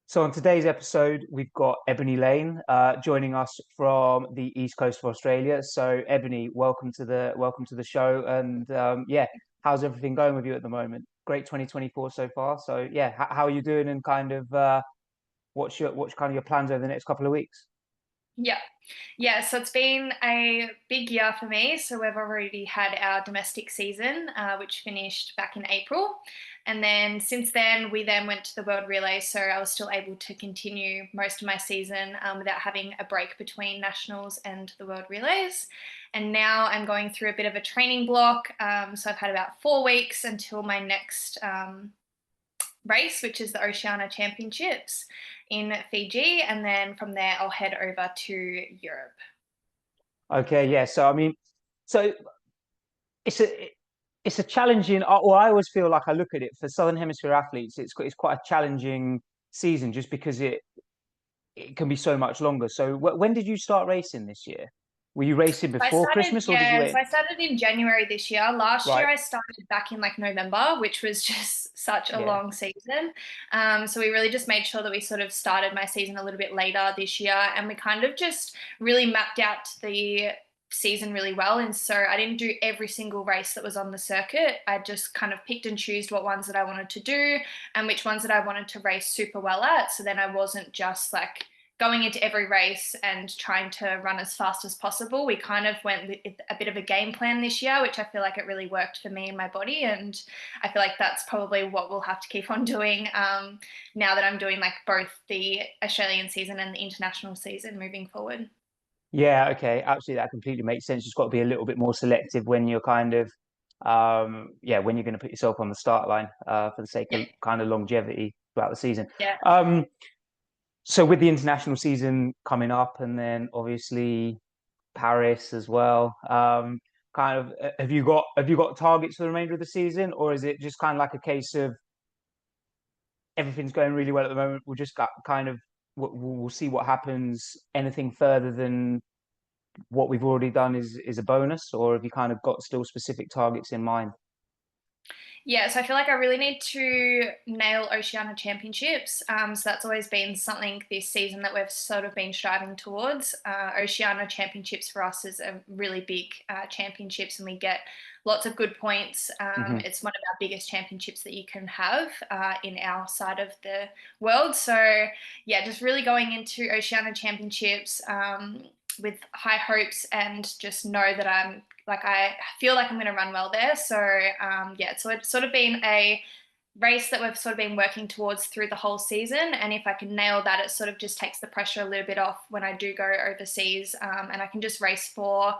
So on today's episode, we've got Ebony Lane joining us from the east coast of Australia. So Ebony, welcome to the show, and yeah, how's everything going with you at the moment? Great 2024 so far. So yeah, how are you doing, and kind of what's kind of your plans over the next couple of weeks? Yeah. Yeah. So it's been a big year for me. So we've already had our domestic season, which finished back in April. And then since then, we then went to the World Relay. So I was still able to continue most of my season without having a break between nationals and the World Relays. And now I'm going through a bit of a training block. So I've had about 4 weeks until my next race, which is the Oceania Championships in Fiji, and then from there I'll head over to Europe. Okay, yeah. So I mean, so it's a challenging. Or I always feel like I look at it for Southern Hemisphere athletes. It's quite a challenging season just because it can be so much longer. So when did you start racing this year? Were you racing I before started, Christmas or did you yeah, wait? so I started in January this year. Last year Right. I started back in like November, which was just such a Yeah. long season. So we really just made sure that we sort of started my season a little bit later this year, and we kind of just really mapped out the season really well. And so I didn't do every single race that was on the circuit. I just kind of picked and chose what ones that I wanted to do and which ones that I wanted to race super well at. So then I wasn't just like going into every race and trying to run as fast as possible. We kind of went with a bit of a game plan this year, which I feel like it really worked for me and my body. And I feel like that's probably what we'll have to keep on doing now that I'm doing like both the Australian season and the international season moving forward. Yeah, okay. Absolutely. That completely makes sense. You've got to be a little bit more selective when you're kind of yeah, when you're going to put yourself on the start line for the sake Yeah, of kind of longevity throughout the season. yeah. Um, so with the international season coming up and then obviously Paris as well, kind of have you got targets for the remainder of the season, or is it just kind of like a case of everything's going really well at the moment? We'll just got kind of we'll see what happens. Anything further than what we've already done is a bonus, or have you kind of got still specific targets in mind? Yeah, so I feel like I really need to nail Oceania Championships. So that's always been something this season that we've sort of been striving towards. Oceania Championships for us is a really big championships, and we get lots of good points. Hmm. It's one of our biggest championships that you can have in our side of the world. So yeah, just really going into Oceania Championships. With high hopes and just know that I feel like I'm going to run well there. So yeah, so it's sort of been a race that we've sort of been working towards through the whole season. And if I can nail that, it sort of just takes the pressure a little bit off when I do go overseas, and I can just race for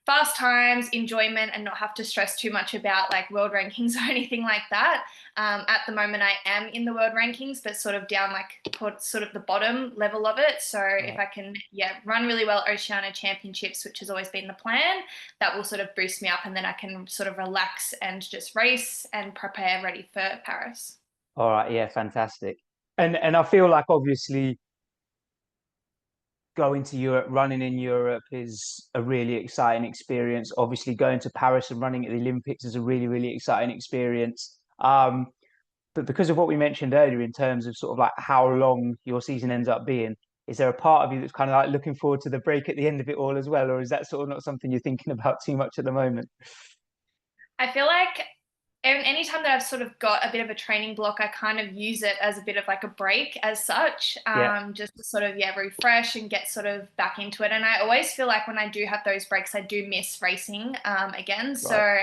fast times, enjoyment, and not have to stress too much about like world rankings or anything like that. At the moment, I am in the world rankings, but sort of down like sort of the bottom level of it. So if Right. I can, yeah, run really well Oceania Championships, which has always been the plan, that will sort of boost me up, and then I can sort of relax and just race and prepare ready for Paris. All right, yeah, fantastic. And I feel like obviously going to Europe, running in Europe is a really exciting experience. Obviously, going to Paris and running at the Olympics is a really, really exciting experience. But because of what we mentioned earlier in terms of sort of like how long your season ends up being, is there a part of you that's kind of like looking forward to the break at the end of it all as well, or is that sort of not something you're thinking about too much at the moment? I feel like anytime that I've sort of got a bit of a training block, I kind of use it as a bit of like a break as such, Yeah, just to sort of, yeah, refresh and get sort of back into it. And I always feel like when I do have those breaks, I do miss racing again. right. So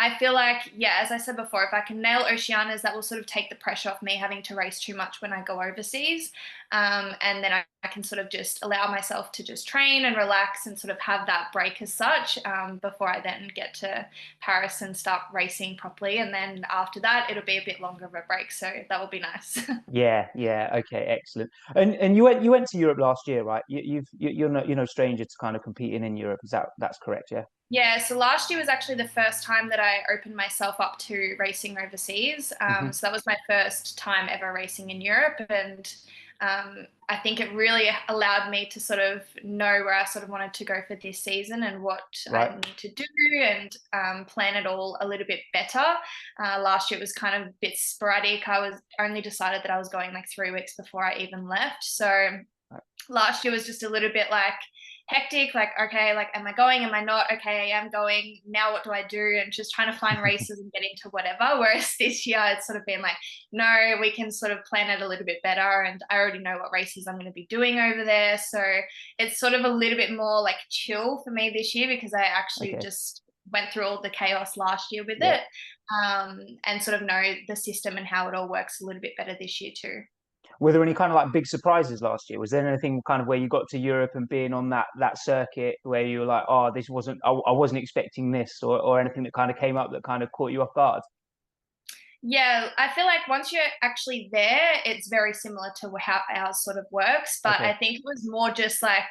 I feel like, yeah, as I said before, if I can nail Oceanias, that will sort of take the pressure off me having to race too much when I go overseas. And then I can sort of just allow myself to just train and relax and sort of have that break as such, before I then get to Paris and start racing properly. And then after that, it'll be a bit longer of a break. So that will be nice. Yeah, yeah, okay, excellent. And you went to Europe last year, right? You're no stranger to kind of competing in Europe. That's correct, yeah? Yeah, so last year was actually the first time that I opened myself up to racing overseas. Hmm. So that was my first time ever racing in Europe. And I think it really allowed me to sort of know where I sort of wanted to go for this season and what I Right. need to do, and plan it all a little bit better. Last year it was kind of a bit sporadic. I was only decided that I was going like 3 weeks before I even left. So Right. last year was just a little bit like hectic, like, okay, like, am I going, am I not? Okay, I am going, now what do I do? And just trying to find races and get into whatever. Whereas this year it's sort of been like, no, we can sort of plan it a little bit better, and I already know what races I'm going to be doing over there. So it's sort of a little bit more like chill for me this year, because I actually Okay. just went through all the chaos last year with Yeah. it, and sort of know the system and how it all works a little bit better this year too. Were there any kind of like big surprises last year? Was there anything kind of where you got to Europe and being on that circuit where you were like, oh, this wasn't, I wasn't expecting this, or anything that kind of came up that kind of caught you off guard? Yeah, I feel like once you're actually there, it's very similar to how ours sort of works. But Okay. I think it was more just like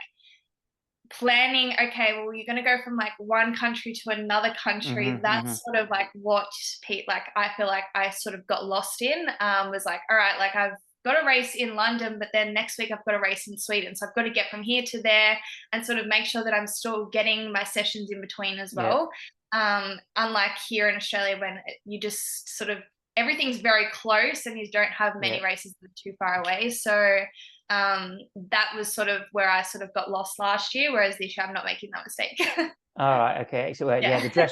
planning, okay, well, you're going to go from like one country to another country. Hmm. That's sort of like what Pete, like, I feel like I sort of got lost in, was like, all right, like, I've got a race in London, but then next week I've got a race in Sweden. So I've got to get from here to there and sort of make sure that I'm still getting my sessions in between as Yeah. well. Unlike here in Australia, when you just sort of, everything's very close and you don't have Yeah. many races that are too far away. So that was sort of where I sort of got lost last year, whereas this year I'm not making that mistake. All right. Okay. So yeah, Yeah.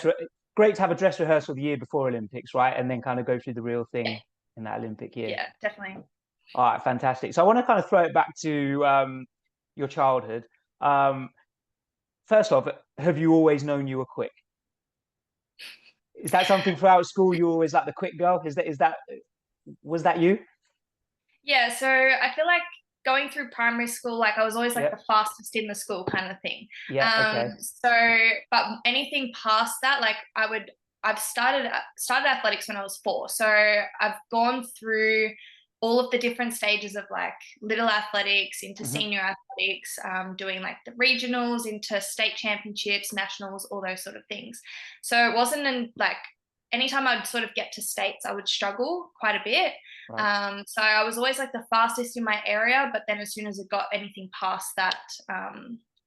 great to have a dress rehearsal the year before Olympics, right? And then kind of go through the real Yeah. thing in that Olympic year. Yeah, definitely. All right. Fantastic. So I want to kind of throw it back to your childhood. Um, First off, have you always known you were quick? Is that something throughout school? You were always like the quick girl? Is that was that you? Yeah, so I feel like going through primary school, like I was always like Yeah. the fastest in the school kind of thing. Yeah. Okay. So, but anything past that, like I've started athletics when I was 4. So I've gone through all of the different stages of like little athletics into Hmm. senior athletics, doing like the regionals into state championships, nationals, all those sort of things. So it wasn't in like anytime I'd sort of get to states, I would struggle quite a bit. Right. So I was always like the fastest in my area, but then as soon as it got anything past that,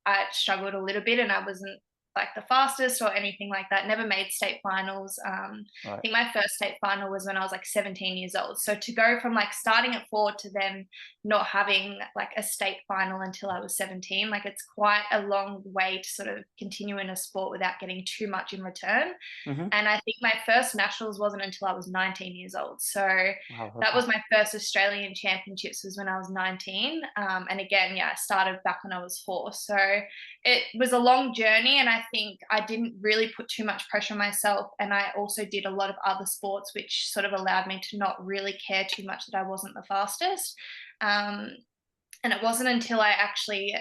I struggled a little bit, and I wasn't like the fastest or anything like that. Never made state finals. I Right. think my first state final was when I was like 17 years old. So to go from like starting at 4 to then not having like a state final until I was 17, like it's quite a long way to sort of continue in a sport without getting too much in return. Hmm. And I think my first nationals wasn't until I was 19 years old. So Wow. that Okay. was my first Australian championships was when I was 19. And again, yeah, I started back when I was 4. So it was a long journey. And I think I didn't really put too much pressure on myself. And I also did a lot of other sports, which sort of allowed me to not really care too much that I wasn't the fastest. Um, and it wasn't until I actually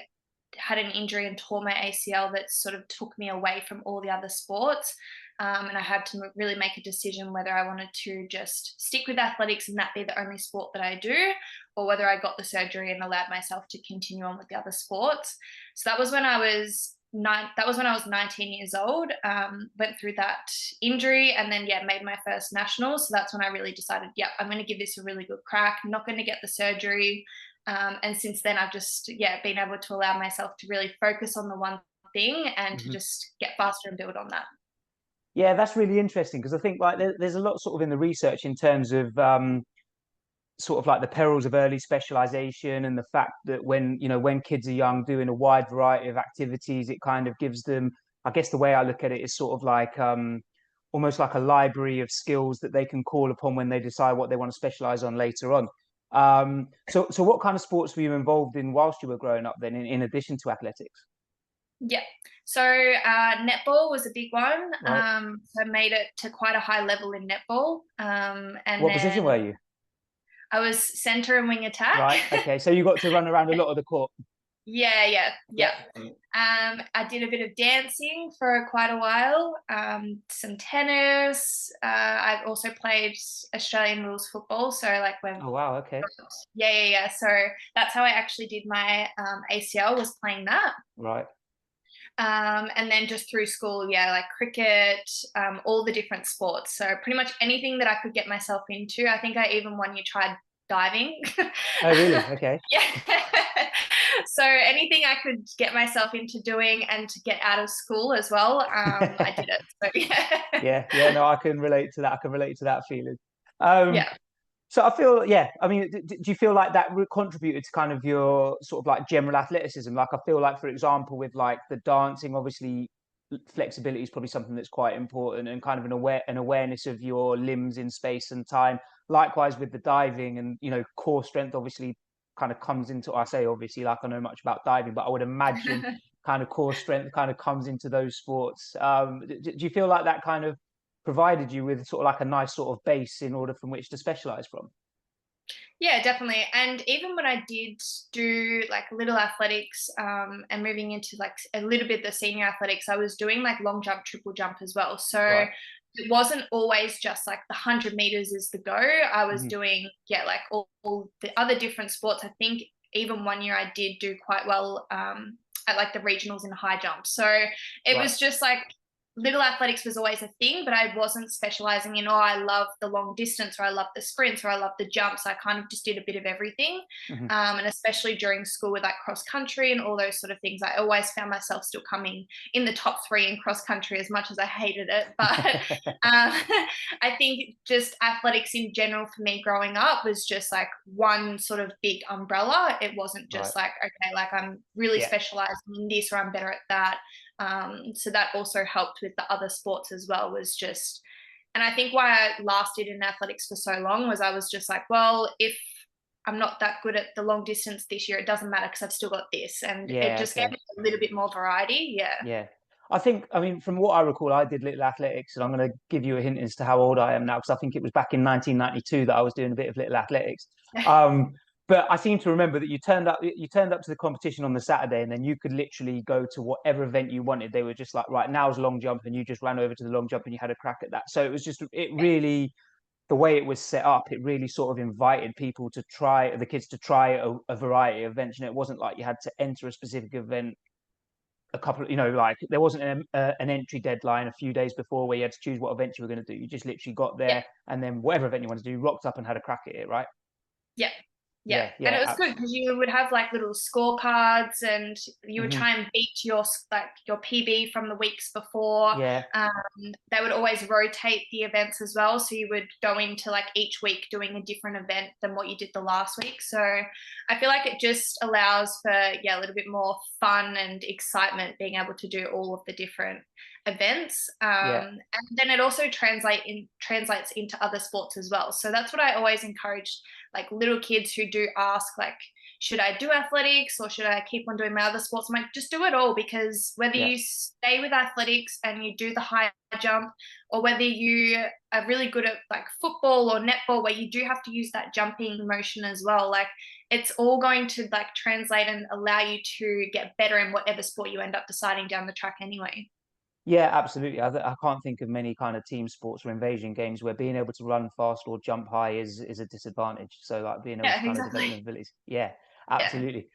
had an injury and tore my ACL that sort of took me away from all the other sports. And I had to really make a decision whether I wanted to just stick with athletics and that be the only sport that I do, or whether I got the surgery and allowed myself to continue on with the other sports. So that was when I was 19 years old. Went through that injury and then yeah, made my first nationals. So that's when I really decided, yeah, I'm going to give this a really good crack. I'm not going to get the surgery. And since then, I've just yeah been able to allow myself to really focus on the one thing and to Hmm. just get faster and build on that. Yeah, that's really interesting because I think like there's a lot sort of in the research in terms of sort of like the perils of early specialization and the fact that when kids are young doing a wide variety of activities, it kind of gives them, I guess the way I look at it is sort of like almost like a library of skills that they can call upon when they decide what they want to specialize on later on. So what kind of sports were you involved in whilst you were growing up then, in addition to athletics? Yeah. So netball was a big one. Right. So I made it to quite a high level in netball. And What position were then you? I was center and wing attack. Right. Okay. So you got to run around a lot of the court. Yeah, yeah, Yeah. yeah. I did a bit of dancing for quite a while, some tennis. I've also played Australian rules football. So like when Oh wow. Okay. yeah, yeah, yeah. So that's how I actually did my ACL, was playing that. Right. And then just through school, yeah, like cricket, all the different sports. So pretty much anything that I could get myself into. I think I even one year tried diving. Oh, really? Okay. Yeah. So anything I could get myself into doing and to get out of school as well, I did it. So yeah. Yeah, yeah, no, I can relate to that. I can relate to that feeling. Um, Yeah. so I feel, yeah, I mean, do you feel like that contributed to kind of your sort of like general athleticism? Like, I feel like, for example, with like the dancing, obviously flexibility is probably something that's quite important, and kind of an awareness of your limbs in space and time. Likewise with the diving, and core strength obviously kind of comes into, I say obviously, like I know much about diving, but I would imagine kind of core strength kind of comes into those sports. Do you feel like that kind of provided you with sort of like a nice sort of base in order from which to specialize from? Yeah, definitely. And even when I did do like little athletics, and moving into like a little bit the senior athletics, I was doing like long jump, triple jump as well. So Right. it wasn't always just like the 100 meters is the go. I was Hmm. doing, yeah, like all the other different sports. I think even one year I did do quite well, at like the regionals in high jump. So it Right. was just like little athletics was always a thing, but I wasn't specializing in, oh, I love the long distance, or I love the sprints, or I love the jumps. I kind of just did a bit of everything. Hmm. And especially during school with like cross country and all those sort of things, I always found myself still coming in the top three in cross country, as much as I hated it. But I think just athletics in general for me growing up was just like one sort of big umbrella. It wasn't Right. just like, okay, like I'm really Yeah. specializing in this, or I'm better at that. So that also helped with the other sports as well, was just, and I think why I lasted in athletics for so long was I was just like, well, if I'm not that good at the long distance this year, it doesn't matter because I've still got this. And it Yeah. just gave Okay. me a little bit more variety. Yeah. Yeah. I think, I mean, from what I recall, I did little athletics, and I'm going to give you a hint as to how old I am now, because I think it was back in 1992 that I was doing a bit of little athletics. Um, but I seem to remember that you turned up to the competition on the Saturday, and then you could literally go to whatever event you wanted. They were just like, right, now's long jump, and you just ran over to the long jump and you had a crack at that. So it was just, it really, the way it was set up, it really sort of invited people to try, the kids to try a variety of events. It wasn't like you had to enter a specific event a couple of, like there wasn't an entry deadline a few days before where you had to choose what event you were going to do. You just literally got Yeah. there, and then whatever event you wanted to do, rocked up and had a crack at it, right? Yeah. Yeah. Yeah, And yeah, it was good because you would have like little scorecards, and you would hmm, try and beat your like your PB from the weeks before. yeah, Um, they would always rotate the events as well. So you would go into like each week doing a different event than what you did the last week. So I feel like it just allows for, yeah, a little bit more fun and excitement being able to do all of the different events. yeah, And then it also translates into other sports as well. So that's what I always encourage like little kids who do ask, like, should I do athletics or should I keep on doing my other sports? I'm like, just do it all, because whether yeah, you stay with athletics and you do the high jump, or whether you are really good at like football or netball where you do have to use that jumping motion as well, like it's all going to like translate and allow you to get better in whatever sport you end up deciding down the track anyway. yeah, absolutely. I can't think of many kind of team sports or invasion games where being able to run fast or jump high is a disadvantage. So like being able to Yeah, kind of develop exactly. the abilities. Yeah, Yeah. absolutely.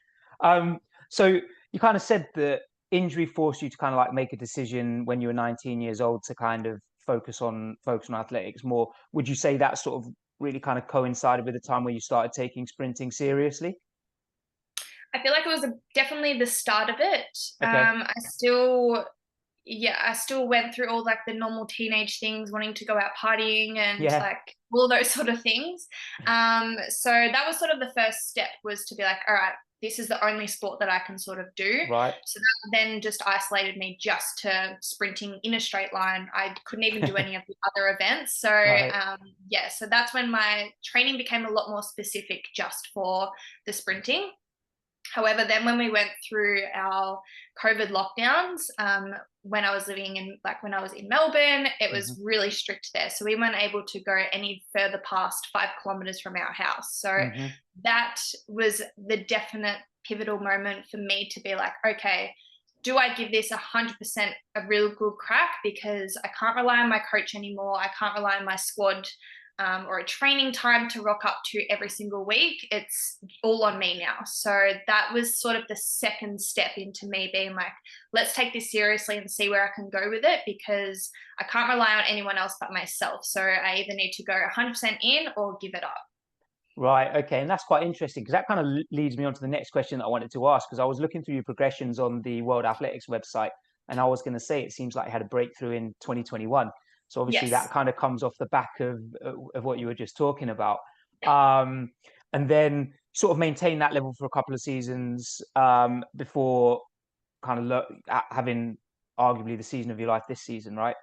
So you kind of said that injury forced you to kind of like make a decision when you were 19 years old to kind of focus on athletics more. Would you say that sort of really kind of coincided with the time where you started taking sprinting seriously? I feel like it was definitely the start of it. Okay. I still, yeah, I still went through all like the normal teenage things, wanting to go out partying and Yeah. like all those sort of things. So that was sort of the first step, was to be like, all right, this is the only sport that I can sort of do. Right. So that then just isolated me just to sprinting in a straight line. I couldn't even do any of the other events. So Right. yeah, so that's when my training became a lot more specific just for the sprinting. However, then when we went through our COVID lockdowns, when I was living in, like when I was in Melbourne, it was Hmm. really strict there. So we weren't able to go any further past 5 kilometers from our house. So Hmm. that was the definite pivotal moment for me to be like, okay, do I give this 100% a real good crack? Because I can't rely on my coach anymore. I can't rely on my squad, or a training time to rock up to every single week. It's all on me now. So that was sort of the second step into me being like, let's take this seriously and see where I can go with it, because I can't rely on anyone else but myself. So I either need to go 100% in or give it up. Right. Okay. And that's quite interesting because that kind of leads me on to the next question that I wanted to ask, because I was looking through your progressions on the World Athletics website, and I was going to say it seems like you had a breakthrough in 2021. So obviously that Yes. kind of comes off the back of what you were just talking about. Um, and then sort of maintain that level for a couple of seasons before kind of having arguably the season of your life this season, right?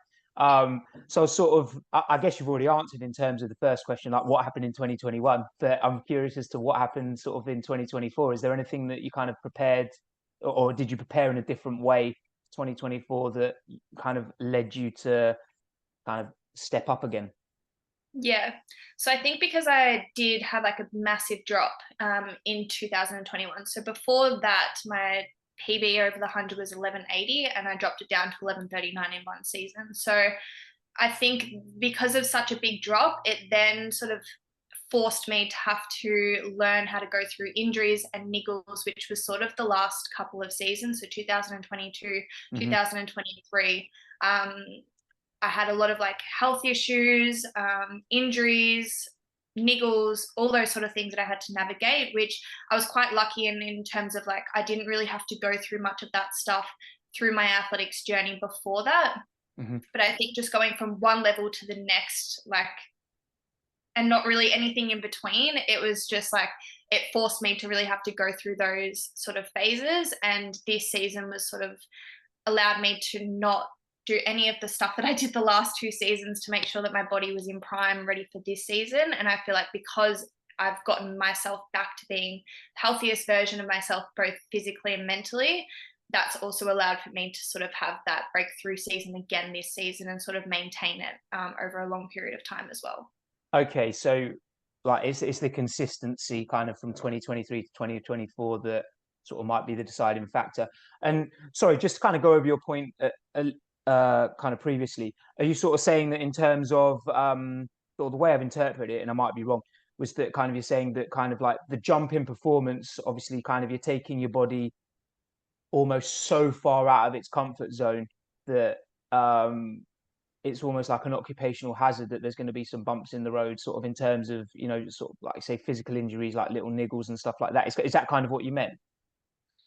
So sort of, I guess you've already answered in terms of the first question, like what happened in 2021, but I'm curious as to what happened sort of in 2024. Is there anything that you kind of prepared, or did you prepare in a different way 2024 that kind of led you to kind of step up again? Yeah. So I think because I did have like a massive drop in 2021. So before that, my PB over the 100 was 1180 and I dropped it down to 1139 in one season. So I think because of such a big drop, it then sort of forced me to have to learn how to go through injuries and niggles, which was sort of the last couple of seasons. So 2022, Hmm. 2023. I had a lot of like health issues, injuries, niggles, all those sort of things that I had to navigate, which I was quite lucky in terms of like I didn't really have to go through much of that stuff through my athletics journey before that. Hmm. But I think just going from one level to the next, like, and not really anything in between, it was just like it forced me to really have to go through those sort of phases. And this season was sort of allowed me to not do any of the stuff that I did the last two seasons to make sure that my body was in prime ready for this season. And I feel like because I've gotten myself back to being the healthiest version of myself, both physically and mentally, that's also allowed for me to sort of have that breakthrough season again this season and sort of maintain it over a long period of time as well. Okay, so like it's the consistency kind of from 2023 to 2024 that sort of might be the deciding factor. And sorry, just to kind of go over your point kind of previously, are you sort of saying that in terms of sort of the way I've interpreted it, and I might be wrong, was that kind of you're saying that kind of like the jump in performance, obviously kind of you're taking your body almost so far out of its comfort zone that it's almost like an occupational hazard that there's going to be some bumps in the road, sort of in terms of, sort of like say physical injuries, like little niggles and stuff like that. Is that kind of what you meant?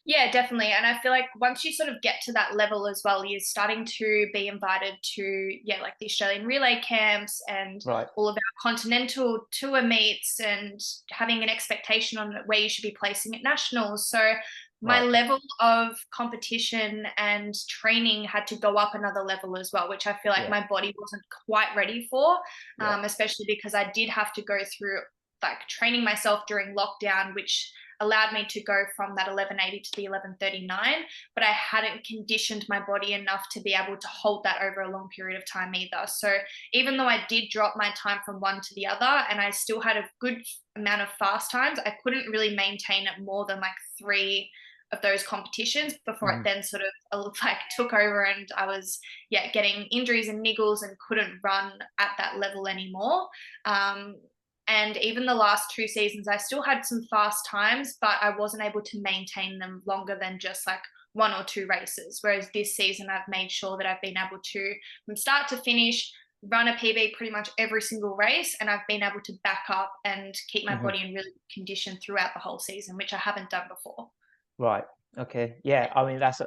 Yeah, definitely. And I feel like once you sort of get to that level as well, you're starting to be invited to, yeah, like the Australian relay camps and Right. all of our continental tour meets and having an expectation on where you should be placing at nationals. So my Right. level of competition and training had to go up another level as well, which I feel like Yeah. my body wasn't quite ready for, Yeah. especially because I did have to go through like training myself during lockdown, which allowed me to go from that 1180 to the 1139, but I hadn't conditioned my body enough to be able to hold that over a long period of time either. So even though I did drop my time from one to the other and I still had a good amount of fast times, I couldn't really maintain it more than like three of those competitions before it Hmm. then sort of like took over and I was getting injuries and niggles and couldn't run at that level anymore. um, and even the last two seasons, I still had some fast times, but I wasn't able to maintain them longer than just like one or two races. Whereas this season, I've made sure that I've been able to, from start to finish, run a PB pretty much every single race. And I've been able to back up and keep my Hmm. body in really good condition throughout the whole season, which I haven't done before. Right. Okay. Yeah. I mean, that's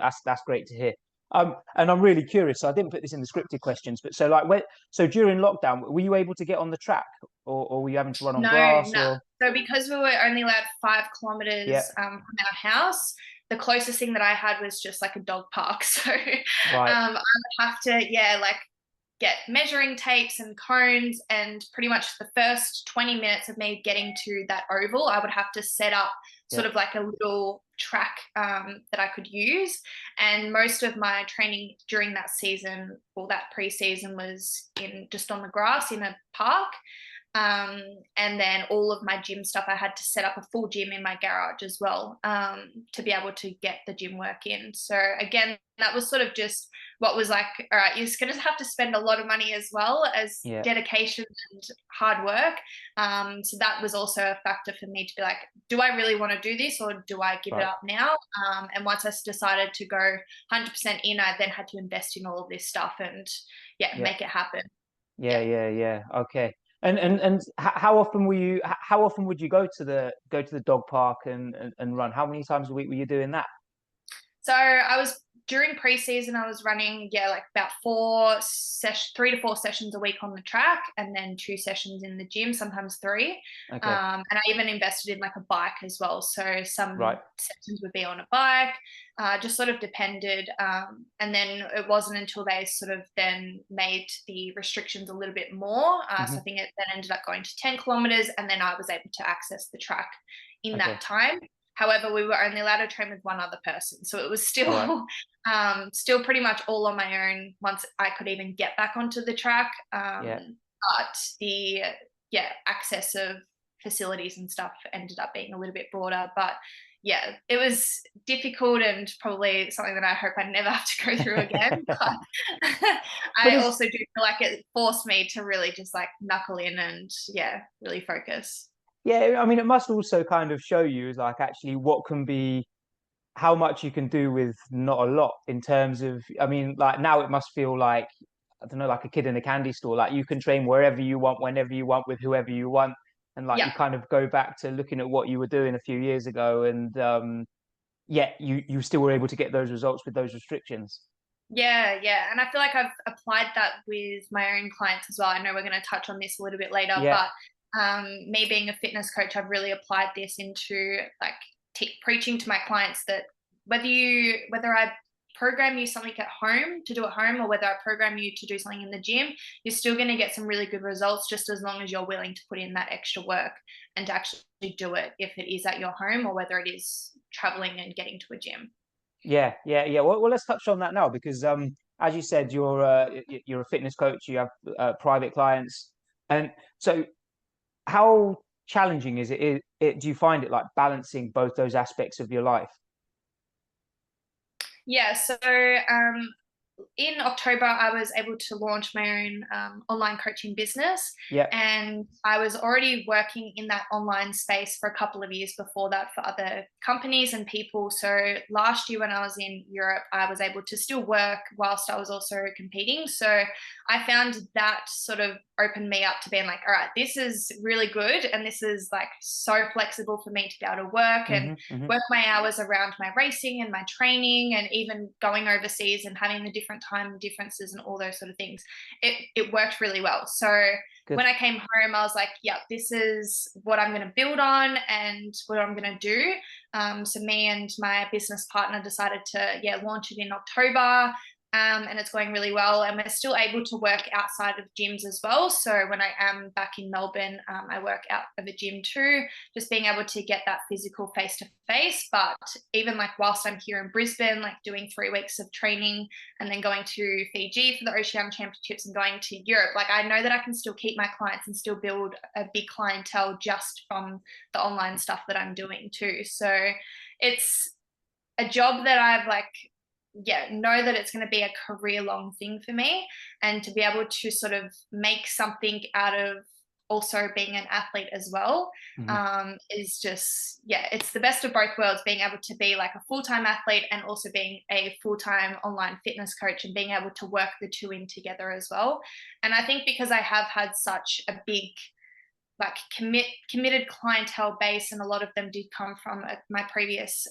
great to hear. And I'm really curious. So I didn't put this in the scripted questions, but so like, so during lockdown, were you able to get on the track, or were you having to run on No, grass, no. or? So because we were only allowed 5 kilometers Yeah. from our house, the closest thing that I had was just like a dog park. So Right. I would have to, yeah, like get measuring tapes and cones, and pretty much the first 20 minutes of me getting to that oval, I would have to set up Yeah. sort of like a little track that I could use. And most of my training during that season, or that pre-season, was in just on the grass in a park. Um, and then all of my gym stuff, I had to set up a full gym in my garage as well, to be able to get the gym work in. So again, that was sort of just what was like, all right, you're just going to have to spend a lot of money as well as Yeah. dedication and hard work. So that was also a factor for me to be like, do I really want to do this or do I give it Right. up now? And once I decided to go 100% in, I then had to invest in all of this stuff and Yeah. make it happen. Yeah, Yeah. yeah, yeah. Okay. How often were you? How often would you go to the dog park and run? How many times a week were you doing that? So I was during preseason, I was running, yeah, like about 3 to 4 sessions a week on the track, and then 2 sessions in the gym, sometimes three. Okay, And I even invested in like a bike as well. So some right. sessions would be on a bike, just sort of depended. And then it wasn't until they sort of then made the restrictions a little bit more. So I Hmm. think it then ended up going to 10 kilometers, and then I was able to access the track in that Okay, time. However, we were only allowed to train with one other person. So it was right. still still pretty much all on my own once I could even get back onto the track. Yeah. But the access of facilities and stuff ended up being a little bit broader. But yeah, it was difficult and probably something that I hope I never have to go through again. But But I it's also do feel like it forced me to really just like knuckle in and really focus. Yeah, I mean, it must also kind of show you is like actually what can be, how much you can do with not a lot in terms of, I mean, like now it must feel like, I don't know, like a kid in a candy store. Like you can train wherever you want, whenever you want, with whoever you want. And like Yeah. you kind of go back to looking at what you were doing a few years ago, and yet you still were able to get those results with those restrictions. Yeah, yeah. And I feel like I've applied that with my own clients as well. I know we're going to touch on this a little bit later, Yeah. but me being a fitness coach, I've really applied this into like preaching to my clients that whether I program you something at home to do at home or whether I program you to do something in the gym, you're still going to get some really good results just as long as you're willing to put in that extra work and to actually do it if it is at your home or whether it is traveling and getting to a gym. Yeah. Well, let's touch on that now because, as you said, you're a fitness coach. You have private clients, and so how challenging is it? Do you find it like balancing both those aspects of your life? Yeah, so in October, I was able to launch my own online coaching business. Yeah. And I was already working in that online space for a couple of years before that for other companies and people. So last year, when I was in Europe, I was able to still work whilst I was also competing. So I found that sort of opened me up to being like, all right, this is really good. And this is like so flexible for me to be able to work and Hmm. work my hours around my racing and my training and even going overseas and having the different time differences and all those sort of things. It worked really well. So when Good. I came home, I was like, yeah, this is what I'm going to build on and what I'm going to do. So me and my business partner decided to launch it in October. And it's going really well. And we're still able to work outside of gyms as well. So when I am back in Melbourne, I work out of a gym too, just being able to get that physical face to face. But even like whilst I'm here in Brisbane, like doing 3 weeks of training and then going to Fiji for the Oceania Championships and going to Europe, like I know that I can still keep my clients and still build a big clientele just from the online stuff that I'm doing too. So it's a job that I've like know that it's going to be a career long thing for me and to be able to sort of make something out of also being an athlete as well Hmm. is just it's the best of both worlds, being able to be like a full-time athlete and also being a full-time online fitness coach and being able to work the two in together as well. And I think because I have had such a big like committed clientele base, and a lot of them did come from my previous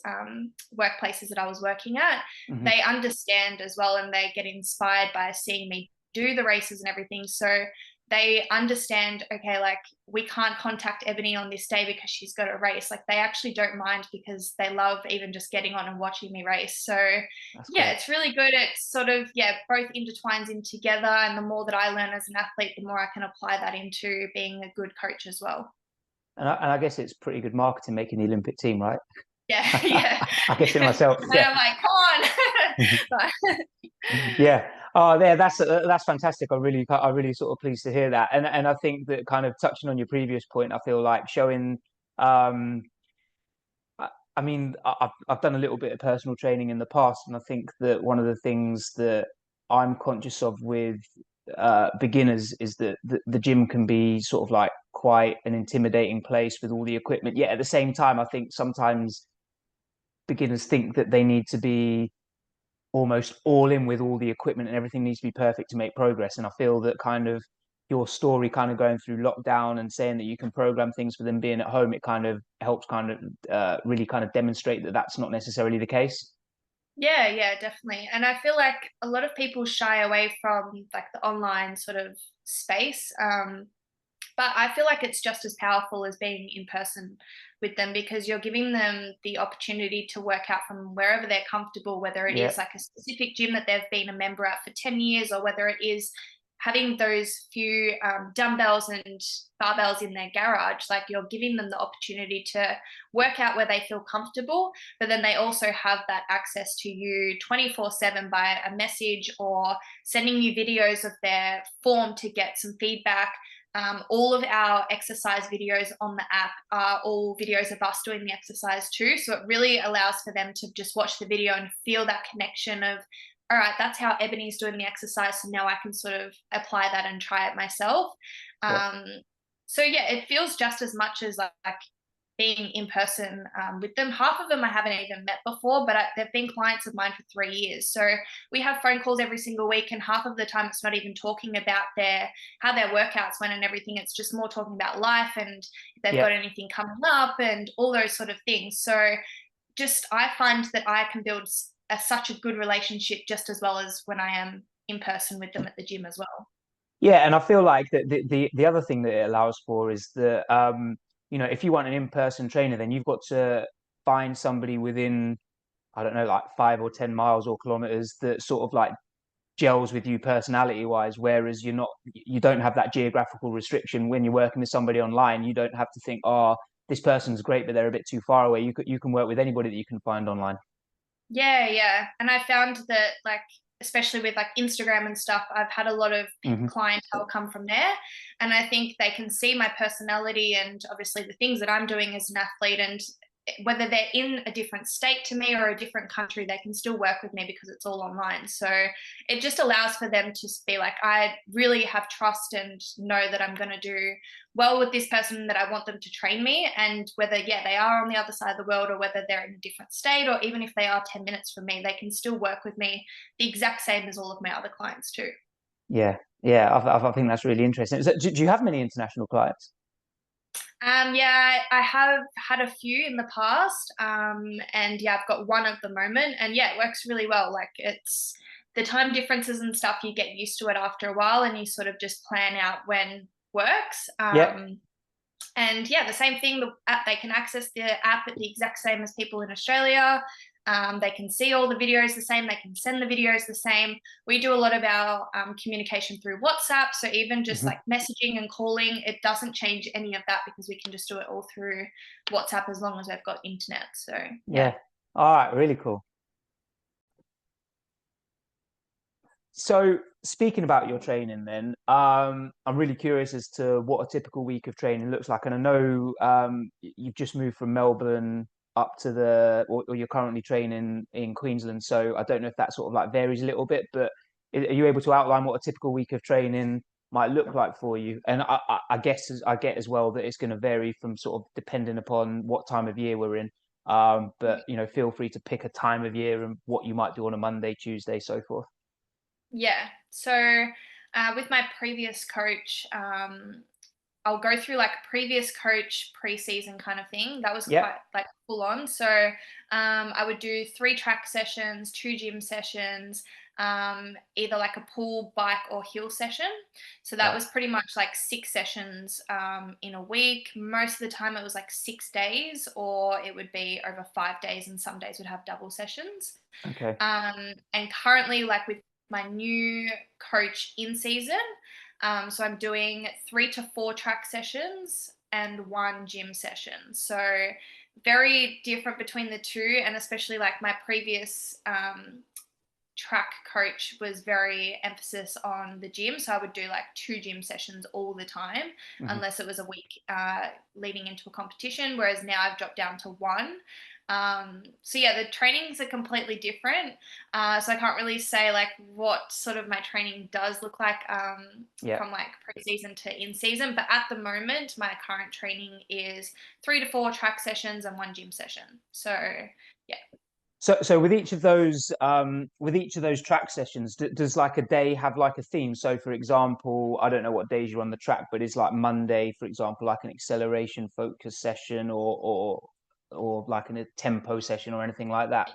workplaces that I was working at. Hmm. They understand as well, and they get inspired by seeing me do the races and everything. So they understand, okay, like we can't contact Ebony on this day because she's got a race. Like they actually don't mind because they love even just getting on and watching me race. So That's yeah, great. it's really good. It's sort of both intertwines in together, and the more that I learn as an athlete, the more I can apply that into being a good coach as well. And I guess it's pretty good marketing making the Olympic team, right? Yeah, yeah. I guess it myself. And Yeah. I'm like, come on. But, Yeah. Oh, there. That's fantastic. I really sort of pleased to hear that. And I think that kind of touching on your previous point, I feel like showing. Um, I mean, I've done a little bit of personal training in the past, and I think that one of the things that I'm conscious of with beginners is that the gym can be sort of like quite an intimidating place with all the equipment. Yet at the same time, I think sometimes beginners think that they need to be almost all in with all the equipment and everything needs to be perfect to make progress. And I feel that kind of your story kind of going through lockdown and saying that you can program things for them being at home, it kind of helps kind of really kind of demonstrate that that's not necessarily the case. Yeah, yeah, definitely. And I feel like a lot of people shy away from like the online sort of space. But I feel like it's just as powerful as being in person with them because you're giving them the opportunity to work out from wherever they're comfortable, whether it Yeah, is like a specific gym that they've been a member at for 10 years or whether it is having those few dumbbells and barbells in their garage. Like you're giving them the opportunity to work out where they feel comfortable, but then they also have that access to you 24/7 by a message or sending you videos of their form to get some feedback. All of our exercise videos on the app are all videos of us doing the exercise too. So it really allows for them to just watch the video and feel that connection of, all right, that's how Ebony's doing the exercise. So now I can sort of apply that and try it myself. yeah. Um, so yeah, it feels just as much as like being in person with them. Half of them I haven't even met before, but they've been clients of mine for 3 years. So we have phone calls every single week, and half of the time it's not even talking about their how their workouts went and everything. It's just more talking about life and if they've Yeah. got anything coming up and all those sort of things. So just I find that I can build such a good relationship just as well as when I am in person with them at the gym as well. Yeah, and I feel like that the other thing that it allows for is that if you want an in-person trainer, then you've got to find somebody within, I don't know, like 5 or 10 miles or kilometers that sort of like gels with you personality wise, whereas you don't have that geographical restriction when you're working with somebody online. You don't have to think, oh, this person's great, but they're a bit too far away. You can work with anybody that you can find online. Yeah, yeah. And I found that like especially with like Instagram and stuff, I've had a lot of Hmm. clientele come from there. And I think they can see my personality and obviously the things that I'm doing as an athlete and whether they're in a different state to me or a different country, they can still work with me because it's all online. So it just allows for them to be like, I really have trust and know that I'm going to do well with this person that I want them to train me. And whether, yeah, they are on the other side of the world or whether they're in a different state, or even if they are 10 minutes from me, they can still work with me the exact same as all of my other clients too. Yeah, yeah, I think that's really interesting. Do you have many international clients? Yeah, I have had a few in the past, and yeah, I've got one at the moment, and yeah, it works really well. Like it's the time differences and stuff, you get used to it after a while, and you sort of just plan out when works. Yeah. And yeah, the same thing. The app, they can access the app at the exact same as people in Australia. They can see all the videos the same. They can send the videos the same. We do a lot of our communication through WhatsApp. So even just Hmm. like messaging and calling, it doesn't change any of that because we can just do it all through WhatsApp as long as they've got internet. So yeah. Yeah. All right, really cool. So speaking about your training then, I'm really curious as to what a typical week of training looks like. And I know you've just moved from Melbourne up to or you're currently training in Queensland. So I don't know if that sort of like varies a little bit, but are you able to outline what a typical week of training might look like for you? And I guess I get as well that it's going to vary from sort of depending upon what time of year we're in. But feel free to pick a time of year and what you might do on a Monday, Tuesday, so forth. Yeah. So with my previous coach, I'll go through like previous coach preseason kind of thing. That was Yeah. quite like full on. So I would do 3 track sessions, 2 gym sessions, either like a pull, bike, or hill session. So that Wow. was pretty much like 6 sessions in a week. Most of the time it was like 6 days, or it would be over 5 days, and some days would have double sessions. Okay. And currently, like with my new coach in season, so I'm doing 3 to 4 track sessions and 1 gym session. So very different between the two, and especially like my previous track coach was very emphasis on the gym, so I would do like 2 gym sessions all the time Hmm. unless it was a week leading into a competition, whereas now I've dropped down to 1. So yeah, the trainings are completely different, so I can't really say like what sort of my training does look like Yeah. from like pre-season to in season, but at the moment my current training is 3 to 4 track sessions and 1 gym session. So yeah. So with each of those track sessions, does like a day have like a theme? So for example, I don't know what days you're on the track, but is like Monday, for example, like an acceleration focus session, or like a tempo session or anything like that?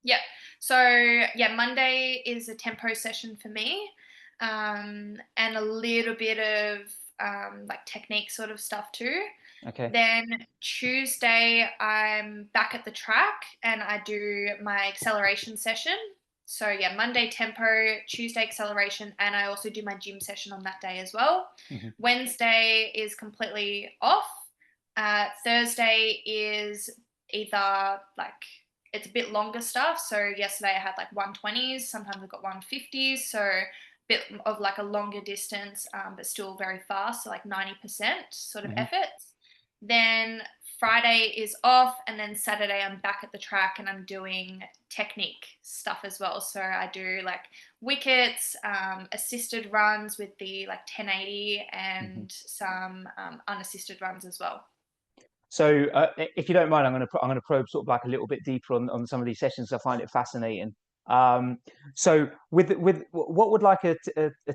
Yeah. So yeah, Monday is a tempo session for me, and a little bit of like technique sort of stuff too. Okay. Then Tuesday, I'm back at the track and I do my acceleration session. So yeah, Monday tempo, Tuesday acceleration, and I also do my gym session on that day as well. Hmm. Wednesday is completely off. Thursday is either like it's a bit longer stuff. So yesterday I had like 120s, sometimes I've got 150s. So a bit of like a longer distance, but still very fast. So like 90% sort of Hmm. efforts. Then Friday is off, and then Saturday I'm back at the track and I'm doing technique stuff as well. So I do like wickets, assisted runs with the like 1080, Hmm. and some unassisted runs as well. So, if you don't mind, I'm going to probe sort of like a little bit deeper on some of these sessions. I find it fascinating. Um, so, with what would like a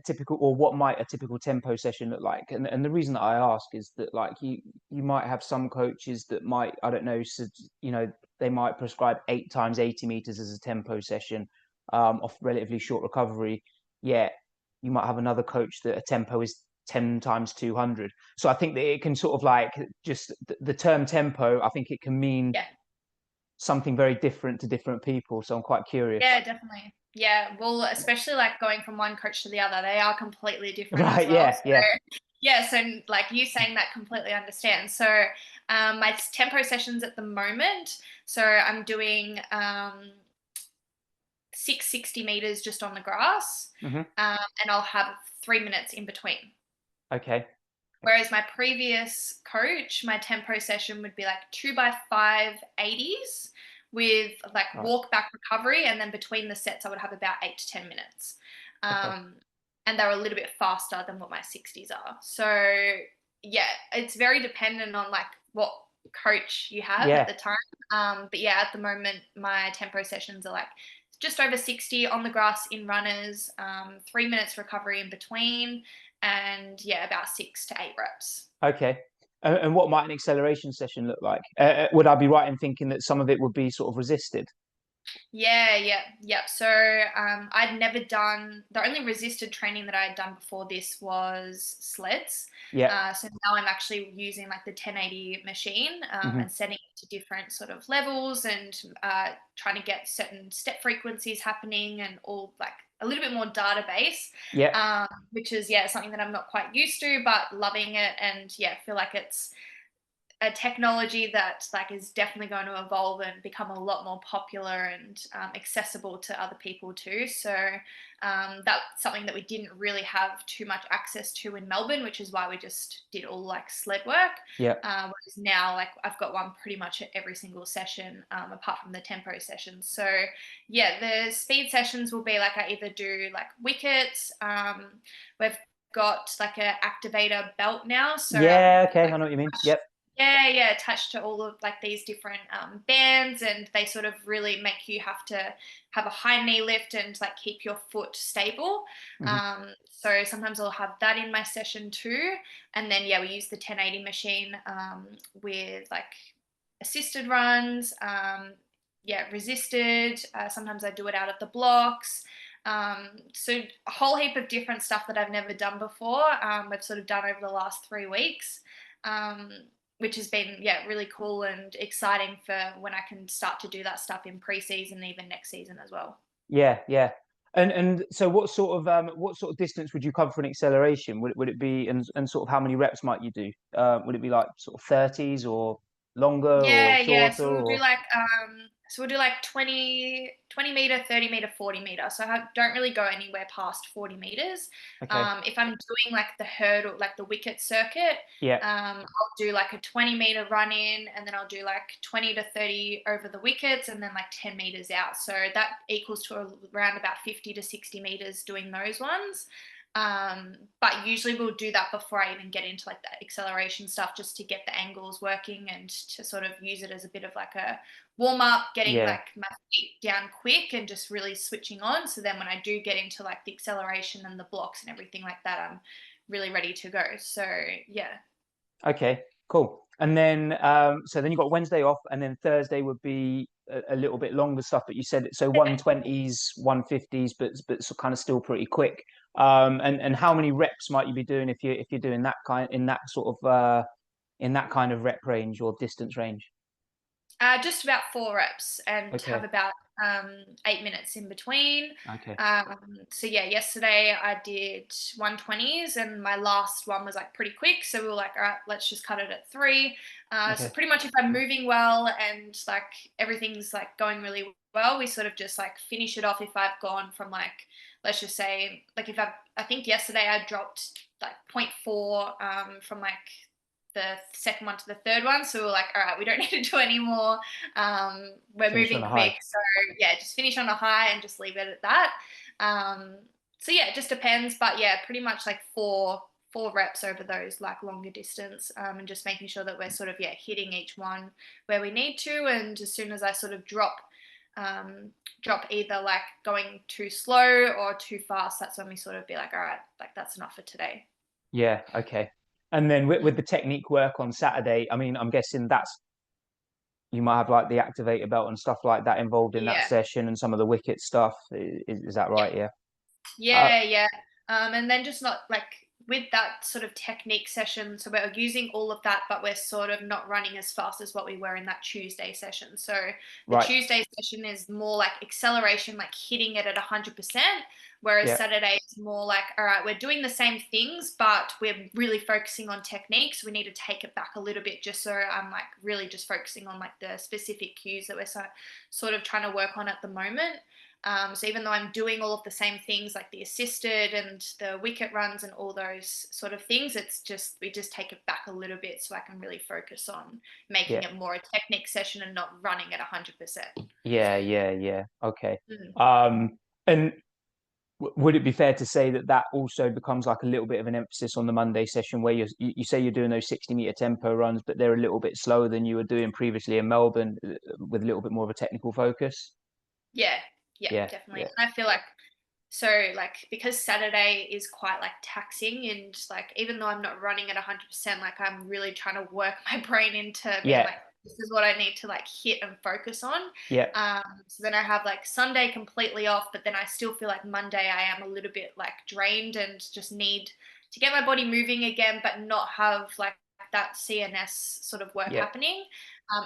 typical, or what might a typical tempo session look like? And the reason that I ask is that like you might have some coaches that might, I don't know, you know, they might prescribe 8 times 80 meters as a tempo session, off relatively short recovery. Yet you might have another coach that a tempo is 10 times 200. So I think that it can sort of like, just the term tempo, I think it can mean Yeah. something very different to different people. So I'm quite curious. Yeah, definitely. Yeah, well, especially like going from one coach to the other, they are completely different as Right. well. Yeah. So Yeah. yeah, so like you saying that completely understand. So my tempo sessions at the moment, so I'm doing 660 meters just on the grass, Hmm. and I'll have 3 minutes in between. Okay. Whereas my previous coach, my tempo session would be like 2 by 5 80s with like Right. walk back recovery. And then between the sets, I would have about 8 to 10 minutes. Okay. Um, and they were a little bit faster than what my 60s are. So, yeah, it's very dependent on like what coach you have at Yeah. the time. But yeah, at the moment, my tempo sessions are like just over 60 on the grass in runners, 3 minutes recovery in between, and yeah, about 6 to 8 reps. Okay. And what might an acceleration session look like? Would I be right in thinking that some of it would be sort of resisted? Yeah. So I'd never done the only resisted training that I had done before this was sleds. Yeah. So now I'm actually using like the 1080 machine, Hmm. and setting it to different sort of levels, and trying to get certain step frequencies happening and all like a little bit more database, Yeah. which is yeah something that I'm not quite used to, but loving it, and yeah feel like it's a technology that like is definitely going to evolve and become a lot more popular and accessible to other people too. So that's something that we didn't really have too much access to in Melbourne, which is why we just did all like sled work. Yeah. Whereas now, like I've got one pretty much at every single session, apart from the tempo sessions. So yeah, the speed sessions will be like I either do like wickets. We've got like a activator belt now, so Yeah. Okay. like I know what you mean. Yep. yeah, attached to all of like these different bands, and they sort of really make you have to have a high knee lift and like keep your foot stable. Hmm. So sometimes I'll have that in my session too, and then yeah, we use the 1080 machine with like assisted runs, yeah, resisted. Sometimes I do it out of the blocks. So a whole heap of different stuff that I've never done before. We've sort of done over the last 3 weeks. Um, which has been yeah really cool and exciting for when I can start to do that stuff in pre-season, even next season as well. Yeah. Yeah. And so what sort of distance would you cover for an acceleration? Would it be, and sort of how many reps might you do? Would it be like sort of 30s, or longer or Yeah. shorter, So we'll do or like 20 meter, 30 meter, 40 meter. So I don't really go anywhere past 40 meters. okay. If I'm doing like the hurdle, like the wicket circuit, Yeah. I'll do like a 20-meter run in, and then I'll do like 20 to 30 over the wickets, and then like 10 meters out. So that equals to around about 50 to 60 meters doing those ones. But usually we'll do that before I even get into like the acceleration stuff, just to get the angles working and to sort of use it as a bit of like a warm up, getting Yeah. like my feet down quick and just really switching on. So then when I do get into like the acceleration and the blocks and everything like that, I'm really ready to go. So yeah. Okay, cool. And then so then you got Wednesday off, and then Thursday would be a little bit longer stuff. But you said so 120s, 150s, but so kind of still pretty quick. And how many reps might you be doing if you're doing that kind in that sort of in that kind of rep range or distance range? Just about 4 reps and have Okay, about 8 minutes in between. okay, So yeah, yesterday I did 120s and my last one was like pretty quick. So we were like, all right, let's just cut it at 3. So okay, pretty much if I'm moving well and like everything's like going really well, we sort of just like finish it off if I've gone from like, let's just say, like I think yesterday I dropped like point 0.4 from like the second one to the third one. So we were like, all right, we don't need to do any more. We're finish on moving a quick. high. So yeah, just finish on a high and just leave it at that. Um, so yeah, it just depends. But yeah, pretty much like four reps over those like longer distance, and just making sure that we're sort of hitting each one where we need to. And as soon as I sort of um, drop either like going too slow or too fast, that's when we sort of be like, all right, like that's enough for today. Yeah, okay. And then Mm. with the technique work on Saturday, I mean, I'm guessing that's you might have like the activator belt and stuff like that involved in that Yeah. session and some of the wicket stuff. Is that right? Yeah. Uh, Yeah, yeah. And then just not like with that sort of technique session, so we're using all of that, but we're sort of not running as fast as what we were in that Tuesday session. So the right. Tuesday session is more like acceleration, like hitting it at 100%, whereas Yeah. Saturday is more like, all right, we're doing the same things, but we're really focusing on techniques. We need to take it back a little bit just so I'm like really just focusing on like the specific cues that we're sort of trying to work on at the moment. So even though I'm doing all of the same things like the assisted and the wicket runs and all those sort of things, it's just we just take it back a little bit so I can really focus on making Yeah. it more a technique session and not running at 100%. Yeah. Yeah. Yeah. Okay. Mm. And would it be fair to say that that also becomes like a little bit of an emphasis on the Monday session where you say you're doing those 60-meter tempo runs, but they're a little bit slower than you were doing previously in Melbourne with a little bit more of a technical focus? Yeah, yeah, Yeah. definitely. Yeah. And I feel like so like because Saturday is quite like taxing and like even though I'm not running at 100%, like I'm really trying to work my brain into being Yeah. like this is what I need to like hit and focus on. Yeah. So then I have like Sunday completely off, but then I still feel like Monday I am a little bit like drained and just need to get my body moving again, but not have like that CNS sort of work Yeah. happening.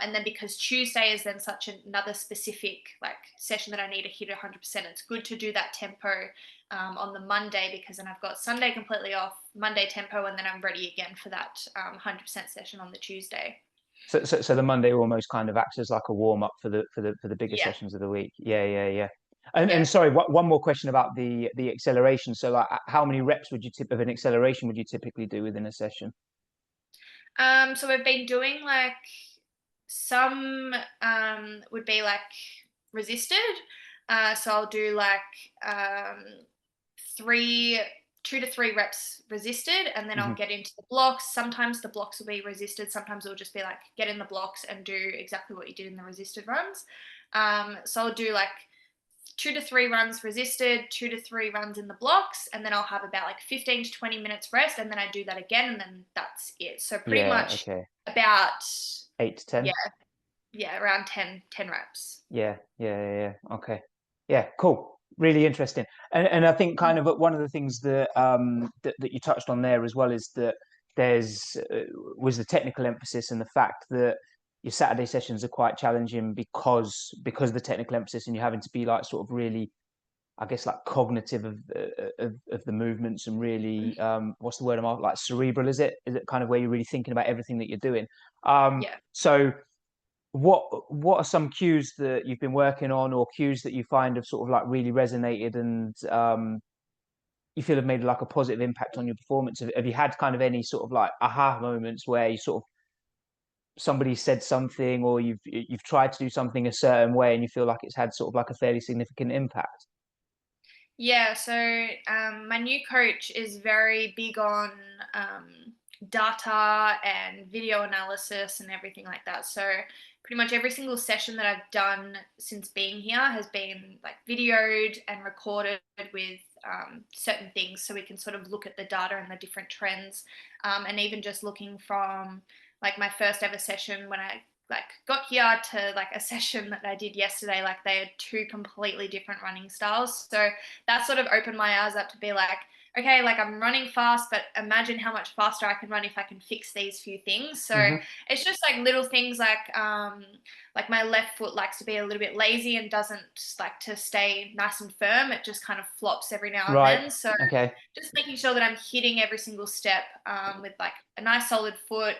And then because Tuesday is then such another specific like session that I need to hit 100%, it's good to do that tempo on the Monday because then I've got Sunday completely off, Monday tempo, and then I'm ready again for that 100% session on the Tuesday. So the Monday almost kind of acts as like a warm up for the bigger Yeah, sessions of the week. Yeah, yeah, yeah. yeah. And sorry, one more question about the acceleration. So like, how many reps would you tip of an acceleration would you typically do within a session? So we've been doing like some would be like resisted. So I'll do like um, three, 2 to 3 reps resisted, and then I'll Hmm. get into the blocks. Sometimes the blocks will be resisted. Sometimes it'll just be like get in the blocks and do exactly what you did in the resisted runs. So I'll do like 2 to 3 runs resisted, 2 to 3 runs in the blocks, and then I'll have about like 15 to 20 minutes rest, and then I do that again, and then that's it. So pretty Yeah. much Okay. about, 8 to 10. yeah, yeah, around 10 reps. Yeah. Yeah. Yeah. Yeah. Okay. Yeah. Cool. Really interesting. And I think kind of one of the things that that you touched on there as well is that there's was the technical emphasis and the fact that your Saturday sessions are quite challenging because the technical emphasis and you're having to be like sort of really I guess like cognitive of the movements and really what's the word I'm after? Like cerebral is it kind of where you're really thinking about everything that you're doing Yeah. so what are some cues that you've been working on or cues that you find have sort of like really resonated and you feel have made like a positive impact on your performance have you had kind of any sort of like aha moments where you sort of somebody said something or you've tried to do something a certain way and you feel like it's had sort of like a fairly significant impact? Yeah, so my new coach is very big on data and video analysis and everything like that. So pretty much every single session that I've done since being here has been like videoed and recorded with certain things, so we can sort of look at the data and the different trends, and even just looking from like my first ever session when I like got here to like a session that I did yesterday, like they are two completely different running styles. So that sort of opened my eyes up to be like, okay, like I'm running fast, but imagine how much faster I can run if I can fix these few things. So Hmm. it's just like little things like my left foot likes to be a little bit lazy and doesn't like to stay nice and firm. It just kind of flops every now and Right. then. So Okay. just making sure that I'm hitting every single step with like a nice solid foot.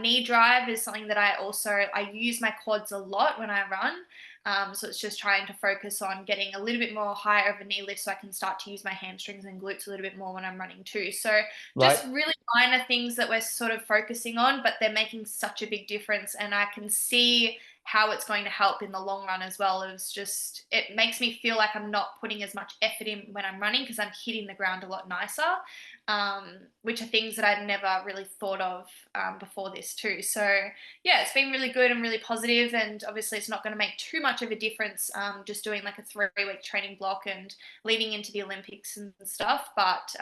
Knee drive is something that I use my quads a lot when I run. So it's just trying to focus on getting a little bit more higher of a knee lift so I can start to use my hamstrings and glutes a little bit more when I'm running too. So Right. just really minor things that we're sort of focusing on, but they're making such a big difference. And I can see how it's going to help in the long run as well. It's just, it makes me feel like I'm not putting as much effort in when I'm running because I'm hitting the ground a lot nicer, which are things that I'd never really thought of before this too. So yeah, it's been really good and really positive, and obviously it's not going to make too much of a difference just doing like a 3 week training block and leading into the Olympics and stuff, but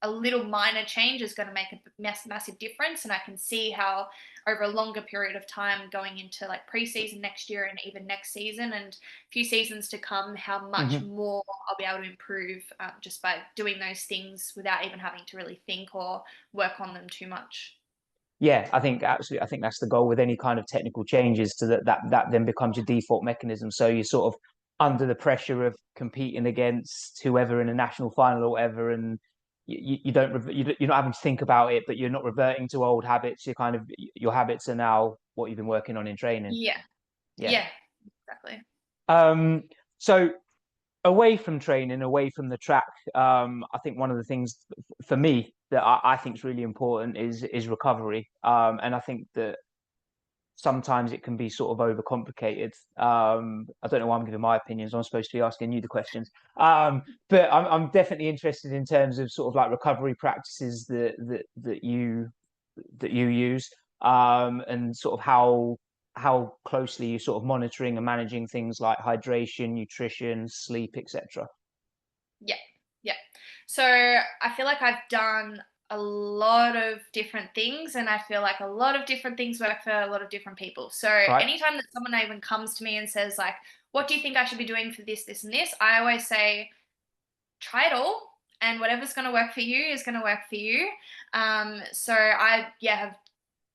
a little minor change is going to make a massive difference, and I can see how over a longer period of time going into like preseason next year and even next season and a few seasons to come, how much Hmm. more I'll be able to improve just by doing those things without even having to really think or work on them too much. Yeah, I think absolutely. I think that's the goal with any kind of technical changes to that then becomes your default mechanism. So you're sort of under the pressure of competing against whoever in a national final or whatever, and you don't you're not having to think about it, but you're not reverting to old habits. You're kind of your habits are now what you've been working on in training. Yeah, Yeah. yeah, exactly. Um, so away from training, away from the track, I think one of the things for me that I think is really important is recovery. And I think that sometimes it can be sort of overcomplicated. I don't know why I'm giving my opinions. I'm supposed to be asking you the questions. But I'm definitely interested in terms of sort of like recovery practices that you use, and sort of how closely you're sort of monitoring and managing things like hydration, nutrition, sleep, etc. Yeah, yeah. So I feel like I've done a lot of different things, and I feel like a lot of different things work for a lot of different people. So Right. anytime that someone even comes to me and says like, "What do you think I should be doing for this, this, and this?" I always say, "Try it all, and whatever's going to work for you is going to work for you." So I have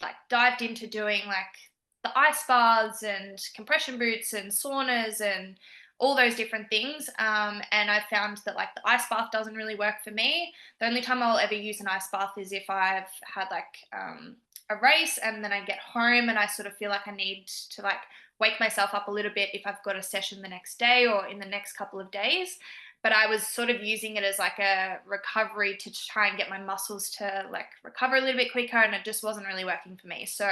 like dived into doing like the ice baths and compression boots and saunas and all those different things. And I found that like the ice bath doesn't really work for me. The only time I'll ever use an ice bath is if I've had like a race and then I get home and I sort of feel like I need to like wake myself up a little bit if I've got a session the next day or in the next couple of days. But I was sort of using it as like a recovery to try and get my muscles to like recover a little bit quicker, and it just wasn't really working for me. So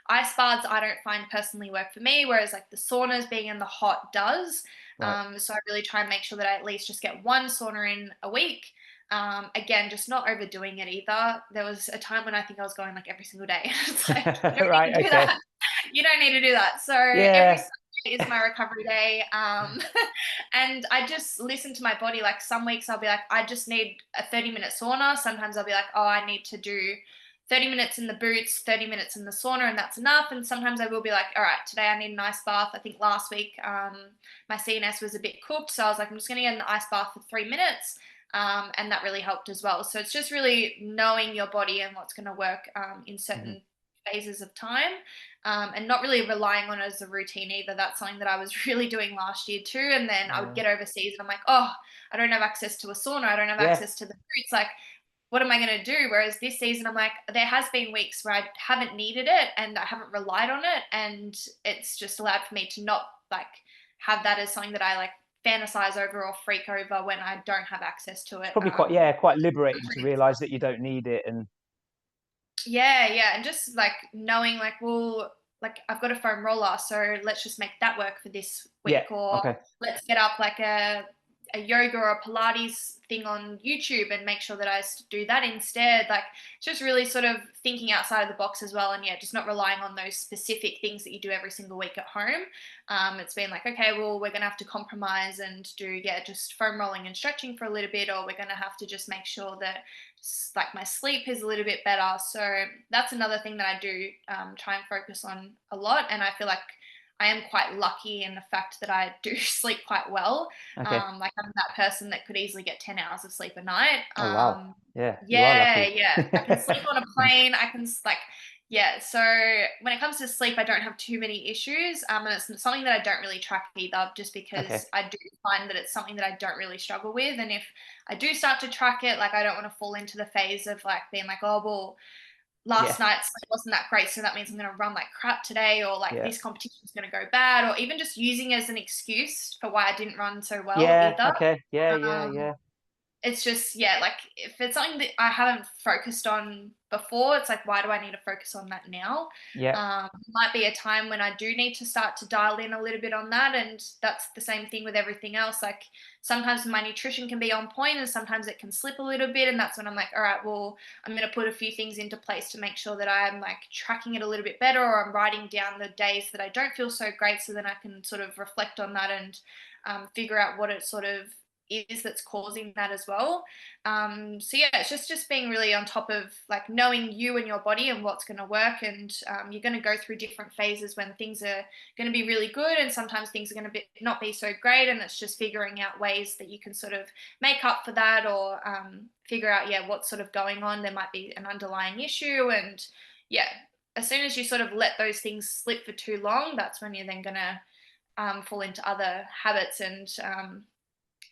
ice baths I don't find personally work for me, whereas like the saunas being in the hot does. Right. So I really try and make sure that I at least just get one sauna in a week. Again, just not overdoing it either. There was a time when I think I was going like every single day. It's like you don't need Right. to do Okay. that. You don't need to do that. So every Yeah. Sunday is my recovery day. And I just listen to my body. Like some weeks I'll be like, I just need a 30-minute sauna. Sometimes I'll be like, oh, I need to do 30 minutes in the boots, 30 minutes in the sauna, and that's enough. And sometimes I will be like, all right, today I need an ice bath. I think last week my CNS was a bit cooked. So I was like, I'm just going to get in the ice bath for 3 minutes. And that really helped as well. So it's just really knowing your body and what's going to work in Mhm. certain phases of time, and not really relying on it as a routine either. That's something that I was really doing last year too. And then I would Yeah. get overseas and I'm like, oh, I don't have access to a sauna. I don't have Yeah. access to the boots. Like, what am I going to do? Whereas this season, I'm like, there has been weeks where I haven't needed it and I haven't relied on it. And it's just allowed for me to not like have that as something that I like fantasize over or freak over when I don't have access to It's it. probably quite liberating to realize that you don't need it. And Yeah, yeah, and just like knowing like, well, like I've got a foam roller, so let's just make that work for this yeah. week, or Okay. let's get up like a yoga or a Pilates thing on YouTube and make sure that I do that instead. Like, just really sort of thinking outside of the box as well. And yeah, just not relying on those specific things that you do every single week at home. It's been like, okay, well, we're going to have to compromise and do, yeah, just foam rolling and stretching for a little bit, or we're going to have to just make sure that like my sleep is a little bit better. So that's another thing that I do try and focus on a lot. And I feel like I am quite lucky in the fact that I do sleep quite well. Okay. Like I'm that person that could easily get 10 hours of sleep a night. Oh wow. Yeah, you are Yeah, lucky. yeah. I can sleep on a plane. I can like, yeah. So when it comes to sleep, I don't have too many issues. And it's something that I don't really track either, just because Okay. I do find that it's something that I don't really struggle with. And if I do start to track it, like I don't want to fall into the phase of like being like, oh well, last Yeah. night's sleep wasn't that great, so that means I'm going to run like crap today, or like Yeah. this competition's going to go bad, or even just using as an excuse for why I didn't run so well Yeah. either. Okay. Yeah. Yeah. Um, Yeah. it's just, yeah, like if it's something that I haven't focused on before, it's like, why do I need to focus on that now? Yeah. Might be a time when I do need to start to dial in a little bit on that. And that's the same thing with everything else. Like sometimes my nutrition can be on point and sometimes it can slip a little bit. And that's when I'm like, all right, well, I'm going to put a few things into place to make sure that I'm like tracking it a little bit better, or I'm writing down the days that I don't feel so great, so then I can sort of reflect on that and figure out what it sort of is that's causing that as well. So yeah, it's just being really on top of like knowing you and your body and what's going to work. And you're going to go through different phases when things are going to be really good, and sometimes things are going to be not be so great. And it's just figuring out ways that you can sort of make up for that, or figure out, yeah, what's sort of going on. There might be an underlying issue, and yeah, as soon as you sort of let those things slip for too long, that's when you're then going to fall into other habits and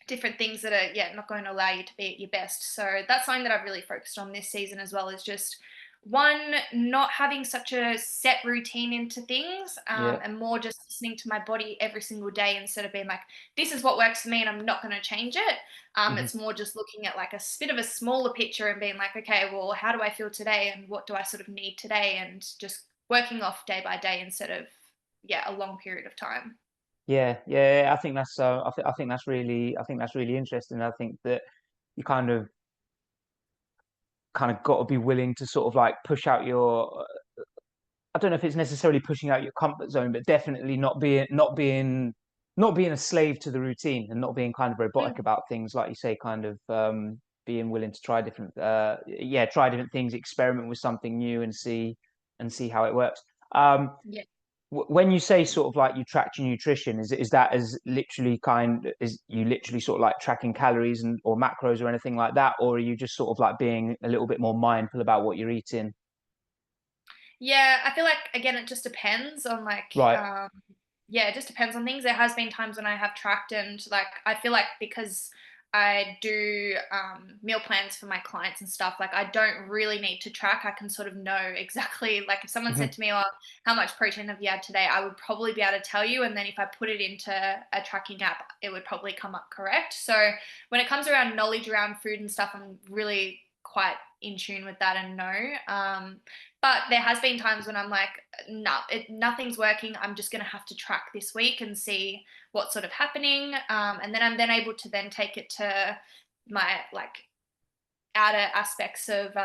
different things that are, yeah, not going to allow you to be at your best. So that's something that I've really focused on this season as well, is just one, not having such a set routine into things, Yeah. and more just listening to my body every single day instead of being like, this is what works for me and I'm not going to change it. Hmm. It's more just looking at like a bit of a smaller picture and being like, okay, well, how do I feel today and what do I sort of need today, and just working off day by day instead of, yeah, a long period of time. Yeah. Yeah. I think that's. I think that's really. I think that's really interesting. I think that you kind of got to be willing to sort of like push out your. I don't know if it's necessarily pushing out your comfort zone, but definitely not being a slave to the routine and not being kind of robotic Mm, about things, like you say, kind of being willing to try different yeah, try different things, experiment with something new and see how it works. Um, yeah. when you say sort of like you tracked your nutrition, is that as literally kind is you literally sort of like tracking calories and or macros or anything like that, or are you just sort of like being a little bit more mindful about what you're eating? Yeah, I feel like again it just depends on like Right. yeah, it just depends on things. There has been times when I have tracked, and like I feel like because I do meal plans for my clients and stuff, like I don't really need to track. I can sort of know exactly, like if someone said Hmm. to me, "Oh, how much protein have you had today?" I would probably be able to tell you, and then if I put it into a tracking app, it would probably come up correct. So when it comes around knowledge around food and stuff, I'm really quite in tune with that and know. But there has been times when I'm like, no, nothing's working. I'm just going to have to track this week and see what's sort of happening. And then I'm then able to then take it to my like outer aspects of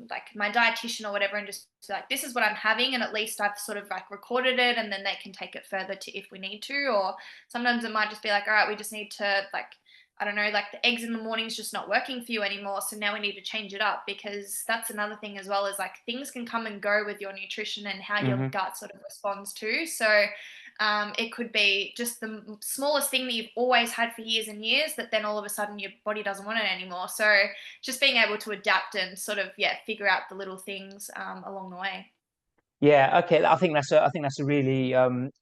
like my dietitian or whatever, and just like, this is what I'm having. And at least I've sort of like recorded it, and then they can take it further to if we need to. Or sometimes it might just be like, all right, we just need to like, I don't know, like the eggs in the morning is just not working for you anymore. So now we need to change it up, because that's another thing as well, is like things can come and go with your nutrition and how your Hmm. gut sort of responds to. So it could be just the smallest thing that you've always had for years and years that then all of a sudden your body doesn't want it anymore. So just being able to adapt and sort of, yeah, figure out the little things along the way. Yeah, okay. I think that's a really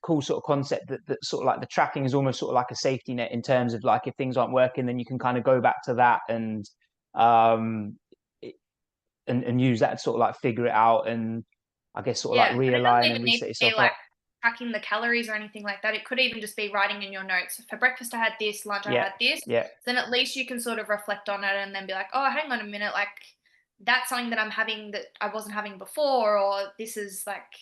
cool sort of concept that sort of like the tracking is almost sort of like a safety net in terms of like if things aren't working, then you can kind of go back to that um it- and use that to sort of like figure it out and I guess sort of like Yeah, and it doesn't realign and even need reset to be yourself like up. tracking the calories or anything like that. It could even just be writing in your notes, for breakfast I had this, lunch I Yeah, had this. yeah. Then at least you can sort of reflect on it and then be like, oh, hang on a minute, like that's something that I'm having that I wasn't having before, or this is like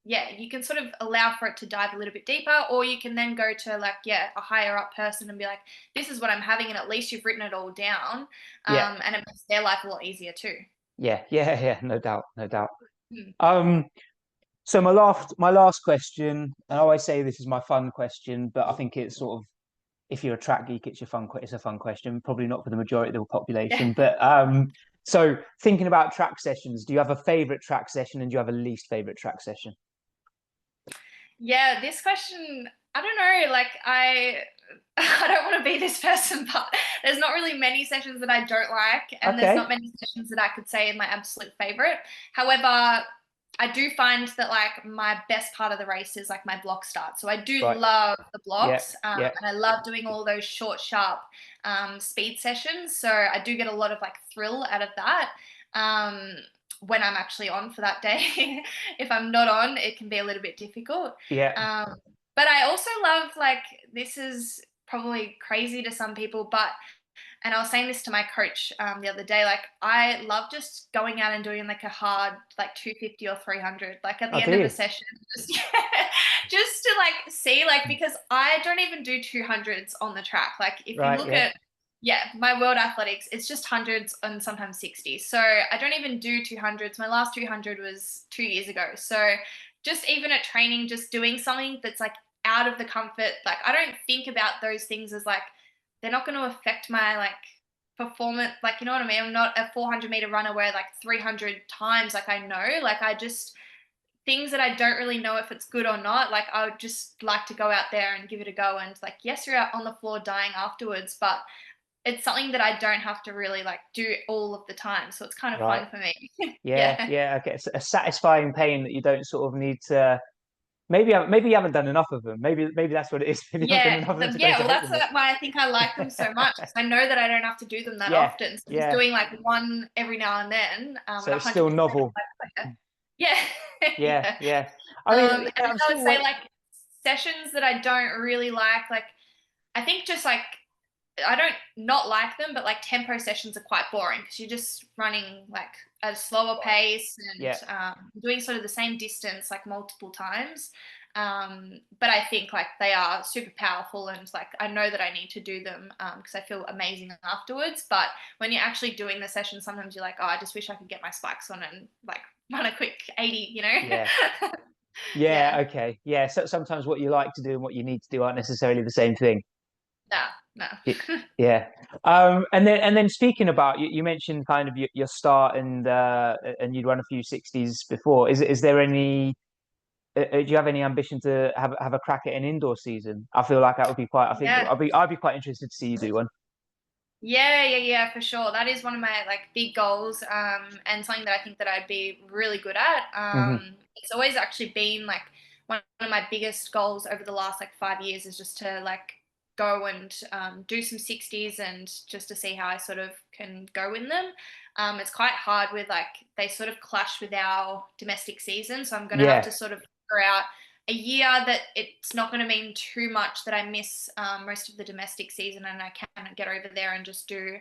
yeah, you can sort of allow for it to dive a little bit deeper, or you can then go to like, yeah, a higher up person and be like, this is what I'm having, and at least you've written it all down, Yeah, and it makes their life a lot easier too. yeah, no doubt, no doubt. Hmm. Um, so my last question, and I always say this is my fun question, but I think it's sort of, if you're a track geek, it's a fun question. Probably not for the majority of the population, Yeah. but so thinking about track sessions, do you have a favorite track session and do you have a least favorite track session? Yeah, this question, I don't know, like I don't want to be this person, but there's not really many sessions that I don't like, and there's not Okay, many sessions that I could say are my absolute favorite. However, I do find that like my best part of the race is like my block start. So I do right, love the yeah, blocks, yeah, and I love doing all those short, sharp speed sessions. So I do get a lot of like thrill out of that. Um, when I'm actually on for that day. If I'm not on, it can be a little bit difficult. yeah. Um, but I also love like, this is probably crazy to some people, but and I was saying this to my coach the other day, like I love just going out and doing like a hard like 250 or 300, like at Oh, the do end of a you? session, just just to like see, like, because I don't even do 200s on the track. Like if you Right, look yeah, at, yeah, my world athletics, it's just hundreds and sometimes 60s. So I don't even do 200s. My last 200 was 2 years ago. So just even at training, just doing something that's like out of the comfort, like I don't think about those things as like they're not going to affect my like performance. Like, you know what I mean? I'm not a 400-meter runner where like 300 times, like I know, like I just, things that I don't really know if it's good or not. Like I would just like to go out there and give it a go. And like, yes, you're out on the floor dying afterwards, but it's something that I don't have to really like do all of the time. So it's kind of right. fun for me. Yeah, Yeah. yeah. Okay, it's a satisfying pain that you don't sort of need to. Maybe you haven't done enough of them. Maybe that's what it is. Maybe you haven't done Yeah, enough of them to know yeah. to Well, hate that's them yet. why I think I like them so much, because I know that I don't have to do them that Yeah, often. So just yeah. doing like one every now and then, So and it's still 100%, novel. like, yeah, Yeah, yeah. yeah. I mean, And yeah, then I'm I would sure say what. like sessions that I don't really like I think just like I don't not like them, but like tempo sessions are quite boring because you're just running like at a slower Right. pace and Yeah, doing sort of the same distance like multiple times. But I think like they are super powerful, and like I know that I need to do them because I feel amazing afterwards. But when you're actually doing the session, sometimes you're like, oh, I just wish I could get my spikes on and like run a quick 80, you yeah, know? yeah. Yeah. Okay, yeah. So sometimes what you like to do and what you need to do aren't necessarily the same thing. No, no. Y- Yeah. And then speaking about you mentioned kind of your start and you'd run a few 60s before. Is there any do you have any ambition to have a crack at an indoor season? I feel like that would be quite. I think Yeah. I'd be quite interested to see you do one. Yeah, for sure. That is one of my like big goals, and something that I think that I'd be really good at. Hmm. It's always actually been like one of my biggest goals over the last like 5 years is just to like go and do some 60s and just to see how I sort of can go in them. It's quite hard with like they sort of clash with our domestic season, so I'm gonna have to Yeah, sort of figure out a year that it's not going to mean too much that I miss most of the domestic season, and I can get over there and just do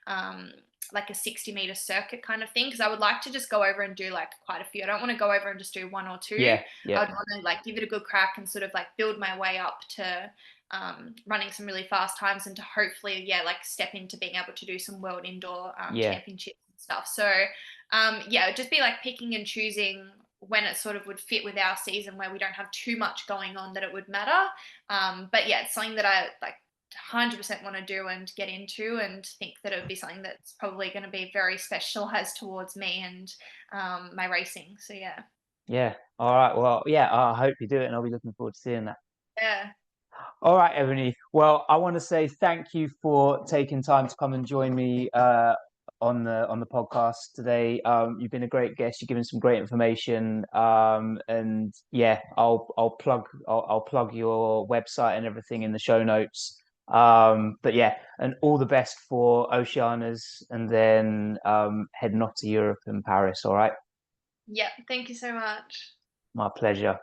um, like a 60-meter circuit kind of thing, because I would like to just go over and do like quite a few. I don't want to go over and just do one or two. yeah, yeah, I would want to like give it a good crack and sort of like build my way up to running some really fast times, and to hopefully, yeah, like step into being able to do some world indoor yeah, championships and stuff. So yeah, just be like picking and choosing when it sort of would fit with our season where we don't have too much going on that it would matter. But yeah, it's something that I like 100% want to do and get into, and think that it would be something that's probably going to be very specialized towards me and my racing. So yeah. yeah. All right. Well, yeah. I hope you do it, and I'll be looking forward to seeing that. Yeah. All right, Ebony. Well, I want to say thank you for taking time to come and join me on the podcast today. You've been a great guest. You've given some great information. And yeah, I'll plug your website and everything in the show notes. But yeah, and all the best for Oceanas, and then heading off to Europe and Paris. All right, Yeah. Thank you so much. my pleasure.